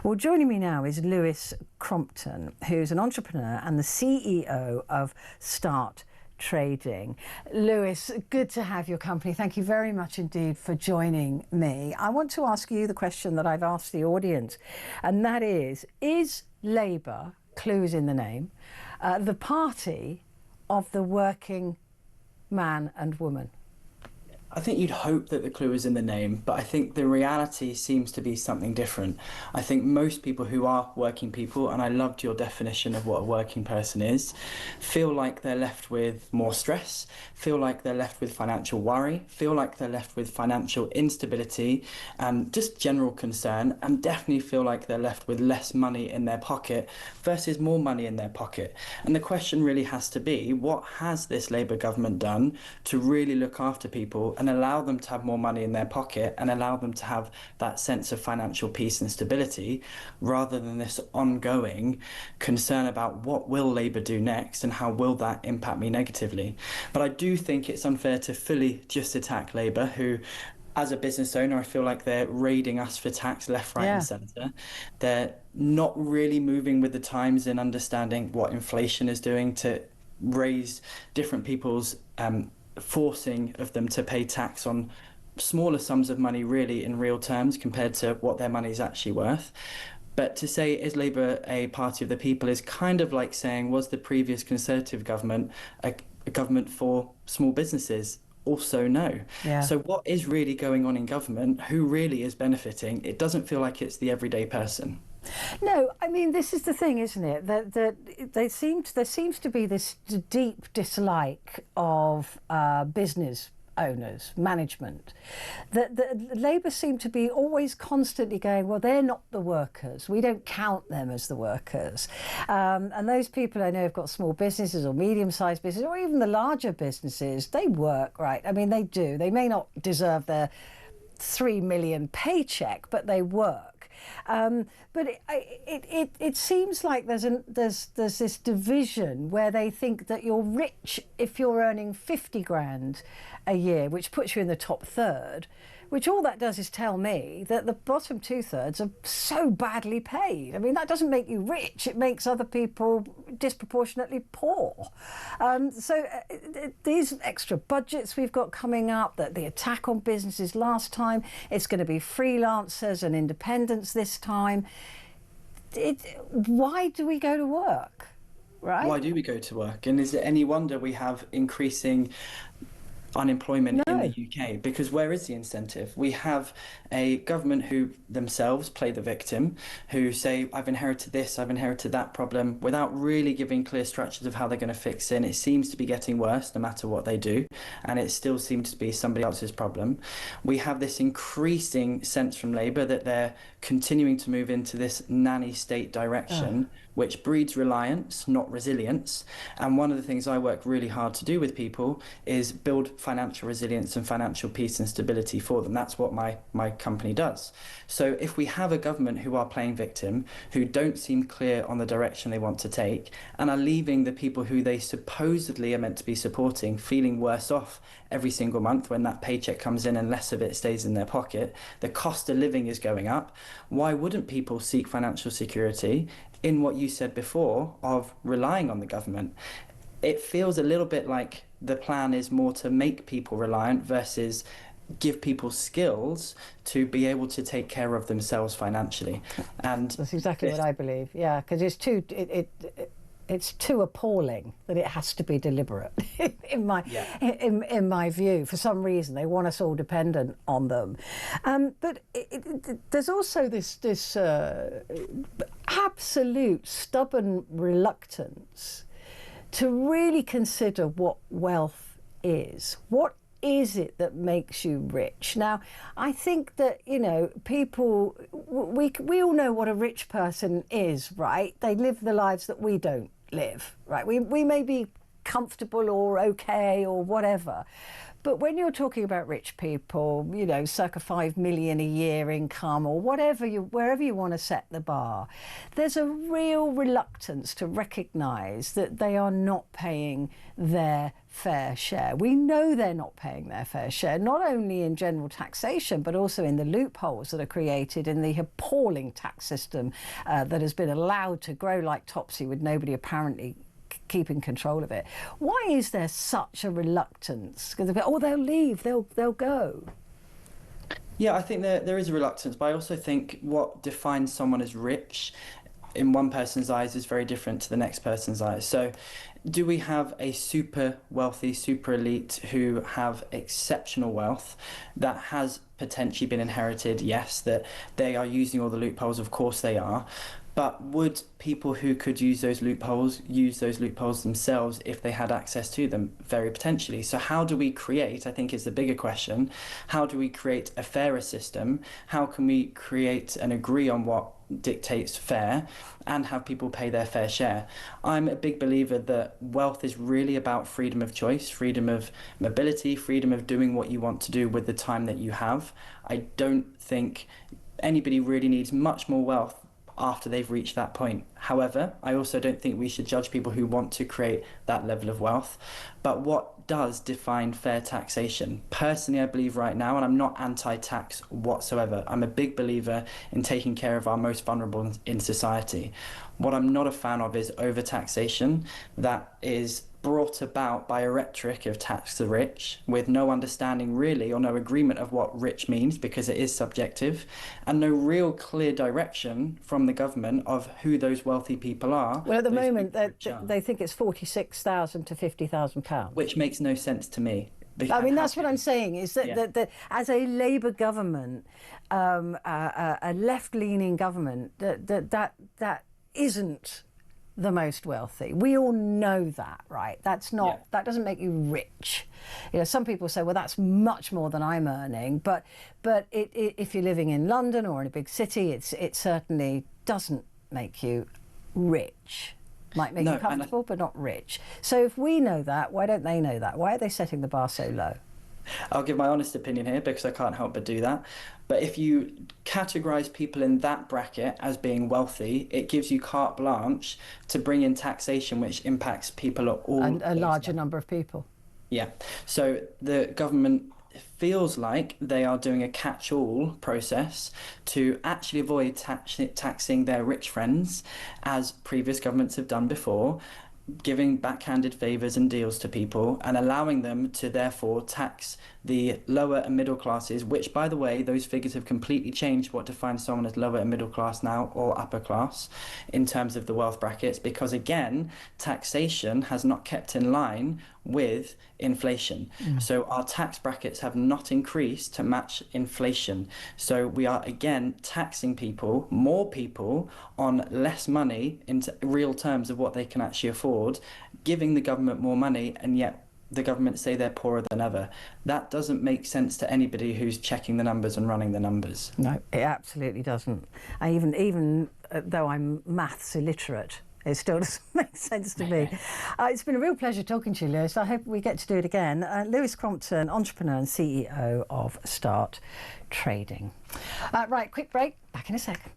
Well, joining me now is Lewis Crompton, who's an entrepreneur and the CEO of STARTrading. Lewis, good to have your company. Thank you very much indeed for joining me. I want to ask you the question that I've asked the audience, and that is Labour, clue is in the name, the party of the working man and woman? I think you'd hope that the clue is in the name, but I think the reality seems to be something different. I think most people who are working people, and I loved your definition of what a working person is, feel like they're left with more stress, feel like they're left with financial worry, feel like they're left with financial instability and just general concern, and definitely feel like they're left with less money in their pocket versus more money in their pocket. And the question really has to be, what has this Labour government done to really look after people and allow them to have more money in their pocket and allow them to have that sense of financial peace and stability, rather than this ongoing concern about what will Labour do next and how will that impact me negatively. But I do think it's unfair to fully just attack Labour, who, as a business owner, I feel like they're raiding us for tax left, right and centre. They're not really moving with the times in understanding what inflation is doing to raise different people's forcing of them to pay tax on smaller sums of money really in real terms compared to what their money is actually worth. But to say, is Labour a party of the people, is kind of like saying, was the previous Conservative government a government for small businesses? Also no. So what is really going on in government? Who really is benefiting? It doesn't feel like it's the everyday person. No, I mean, this is the thing, isn't it? That there seems to be this deep dislike of business owners, management, that Labour seem to be always constantly going, well, they're not the workers. We don't count them as the workers. And those people I know have got small businesses or medium-sized businesses or even the larger businesses, they work, right? I mean, they do. They may not deserve their 3 million paycheck, but they work. But it seems like there's this division where they think that you're rich if you're earning 50 grand a year, which puts you in the top third, which all that does is tell me that the bottom 2/3 are so badly paid. I mean, that doesn't make you rich, it makes other people disproportionately poor. These extra budgets we've got coming up, that the attack on businesses last time, it's going to be freelancers and independents this time. Why do we go to work, right? Why do we go to work? And is it any wonder we have increasing unemployment in the UK? Because where is the incentive? We have a government who themselves play the victim, who say, I've inherited this, I've inherited that problem, without really giving clear structures of how they're going to fix it. And it seems to be getting worse no matter what they do, and it still seems to be somebody else's problem. We have this increasing sense from Labour that they're continuing to move into this nanny state direction, which breeds reliance, not resilience. And one of the things I work really hard to do with people is build financial resilience and financial peace and stability for them. That's what my company does. So if we have a government who are playing victim, who don't seem clear on the direction they want to take, and are leaving the people who they supposedly are meant to be supporting feeling worse off every single month when that paycheck comes in and less of it stays in their pocket, the cost of living is going up, why wouldn't people seek financial security in what you said before of relying on the government? It feels a little bit like the plan is more to make people reliant versus give people skills to be able to take care of themselves financially. And that's exactly what I believe. Yeah, because it's too appalling that it has to be deliberate. in my view, for some reason they want us all dependent on them. But there's also this absolute stubborn reluctance to really consider what wealth is. What is it that makes you rich? Now, I think that, you know, people, we all know what a rich person is, right? They live the lives that we don't live, right? We may be comfortable or okay or whatever, But when you're talking about rich people, you know, circa 5 million a year income or whatever wherever you want to set the bar, there's a real reluctance to recognise that they are not paying their fair share. We know they're not paying their fair share, not only in general taxation, but also in the loopholes that are created in the appalling tax system that has been allowed to grow like topsy with nobody apparently keeping control of it. Why is there such a reluctance? Because they'll leave, they'll go. Yeah, I think there is a reluctance, but I also think what defines someone as rich in one person's eyes is very different to the next person's eyes. So do we have a super wealthy, super elite who have exceptional wealth that has potentially been inherited? Yes, that they are using all the loopholes, of course they are. But would people who could use those loopholes themselves if they had access to them? Very potentially. So how do we create, I think is the bigger question, how do we create a fairer system? How can we create and agree on what dictates fair and have people pay their fair share? I'm a big believer that wealth is really about freedom of choice, freedom of mobility, freedom of doing what you want to do with the time that you have. I don't think anybody really needs much more wealth after they've reached that point. However, I also don't think we should judge people who want to create that level of wealth. But what does define fair taxation? Personally, I believe right now, and I'm not anti-tax whatsoever, I'm a big believer in taking care of our most vulnerable in society. What I'm not a fan of is over-taxation that is brought about by a rhetoric of tax the rich with no understanding really or no agreement of what rich means, because it is subjective, and no real clear direction from the government of who those wealthy people are. Well, at the moment they think it's £46,000 to £50,000, which makes no sense to me. I mean, that's what I'm saying, is that as a Labour government, a left-leaning government, that isn't the most wealthy. We all know that, right? That's not, that doesn't make you rich. You know, some people say, well, that's much more than I'm earning, but if you're living in London or in a big city, it certainly doesn't make you rich. Might make you comfortable, but not rich. So if we know that, why don't they know that? Why are they setting the bar so low? I'll give my honest opinion here because I can't help but do that. But if you categorise people in that bracket as being wealthy, it gives you carte blanche to bring in taxation which impacts people at all. And a larger number of people. Yeah. So the government feels like they are doing a catch-all process to actually avoid taxing their rich friends, as previous governments have done before, giving backhanded favours and deals to people and allowing them to therefore tax the lower and middle classes, which, by the way, those figures have completely changed what defines someone as lower and middle class now, or upper class, in terms of the wealth brackets, because again, taxation has not kept in line with inflation. So our tax brackets have not increased to match inflation. So we are again taxing people, more people, on less money in real terms of what they can actually afford, giving the government more money, and yet the government say they're poorer than ever. That doesn't make sense to anybody who's checking the numbers and running the numbers. No, it absolutely doesn't. Even though I'm maths illiterate, it still doesn't make sense to me. It's been a real pleasure talking to you, Lewis. I hope we get to do it again. Lewis Crompton, entrepreneur and CEO of STARTrading. Right, quick break. Back in a sec.